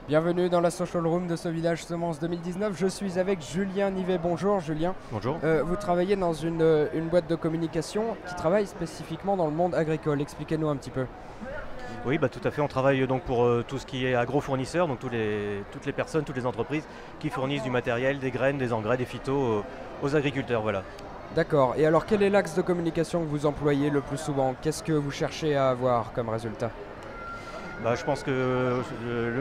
Bienvenue dans la Social Room de ce village Semence 2019. Je suis avec Julien Nivet. Bonjour Julien. Bonjour. Vous travaillez dans une boîte de communication qui travaille spécifiquement dans le monde agricole. Expliquez-nous un petit peu. Oui, bah, tout à fait. On travaille donc pour tout ce qui est agro-fournisseurs, donc toutes les personnes, toutes les entreprises qui fournissent du matériel, des graines, des engrais, des phytos aux agriculteurs. Voilà. D'accord. Et alors quel est l'axe de communication que vous employez le plus souvent? Qu'est-ce que vous cherchez à avoir comme résultat? Bah, je pense que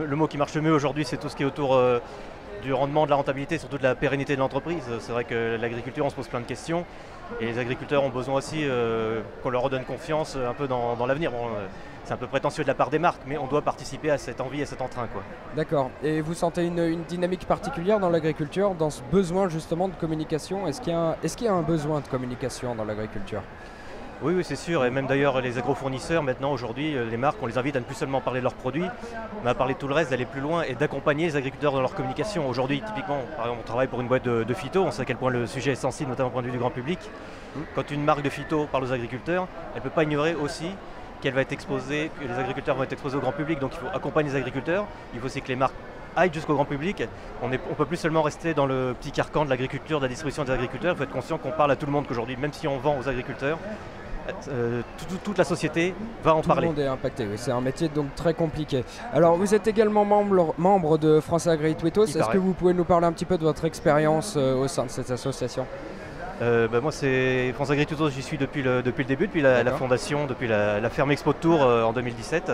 le mot qui marche le mieux aujourd'hui, c'est tout ce qui est autour du rendement, de la rentabilité, surtout de la pérennité de l'entreprise. C'est vrai que l'agriculture, on se pose plein de questions. Et les agriculteurs ont besoin aussi qu'on leur redonne confiance un peu dans l'avenir. Bon, c'est un peu prétentieux de la part des marques, mais on doit participer à cette envie et cet entrain, quoi. D'accord. Et vous sentez une dynamique particulière dans l'agriculture, dans ce besoin justement de communication? Est-ce qu'il y a un besoin de communication dans l'agriculture? Oui, oui, c'est sûr, et même d'ailleurs les agrofournisseurs, maintenant aujourd'hui, les marques, on les invite à ne plus seulement parler de leurs produits, mais à parler de tout le reste, d'aller plus loin et d'accompagner les agriculteurs dans leur communication. Aujourd'hui, typiquement, par exemple, on travaille pour une boîte de phyto, on sait à quel point le sujet est sensible, notamment au point de vue du grand public. Quand une marque de phyto parle aux agriculteurs, elle ne peut pas ignorer aussi qu'elle va être exposée, que les agriculteurs vont être exposés au grand public, donc il faut accompagner les agriculteurs, il faut aussi que les marques aillent jusqu'au grand public. On ne peut plus seulement rester dans le petit carcan de l'agriculture, de la distribution des agriculteurs, il faut être conscient qu'on parle à tout le monde, qu'aujourd'hui, même si on vend aux agriculteurs, toute la société va en parler. Tout le monde est impacté, oui. C'est un métier donc très compliqué. Alors vous êtes également membre de France Agri Tweetos. Est-ce que vous pouvez nous parler un petit peu de votre expérience au sein de cette association? Moi c'est France Agri Tweetos, j'y suis depuis le début, depuis la fondation, depuis la ferme Expo de Tours en 2017.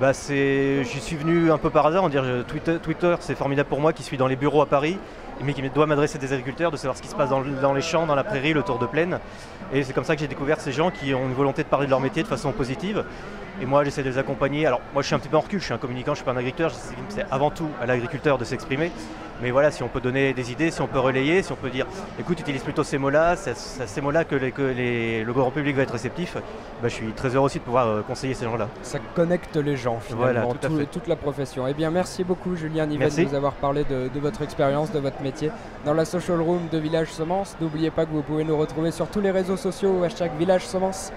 J'y suis venu un peu par hasard, on dirait Twitter c'est formidable pour moi qui suis dans les bureaux à Paris, mais qui doit m'adresser des agriculteurs, de savoir ce qui se passe dans les champs, dans la prairie, le tour de plaine. Et c'est comme ça que j'ai découvert ces gens qui ont une volonté de parler de leur métier de façon positive. Et moi j'essaie de les accompagner. Alors moi je suis un petit peu en recul, je suis un communicant, je ne suis pas un agriculteur, c'est avant tout à l'agriculteur de s'exprimer. Mais voilà, si on peut donner des idées, si on peut relayer, si on peut dire écoute, utilise plutôt ces mots-là, c'est ces mots-là que le grand public va être réceptif, je suis très heureux aussi de pouvoir conseiller ces gens-là. Ça connecte les gens finalement, voilà, toute la profession. Eh bien merci beaucoup Julien Nivet de nous avoir parlé de votre expérience, de votre métier dans la Social Room de Village Semence. N'oubliez pas que vous pouvez nous retrouver sur tous les réseaux sociaux, #Village Semence.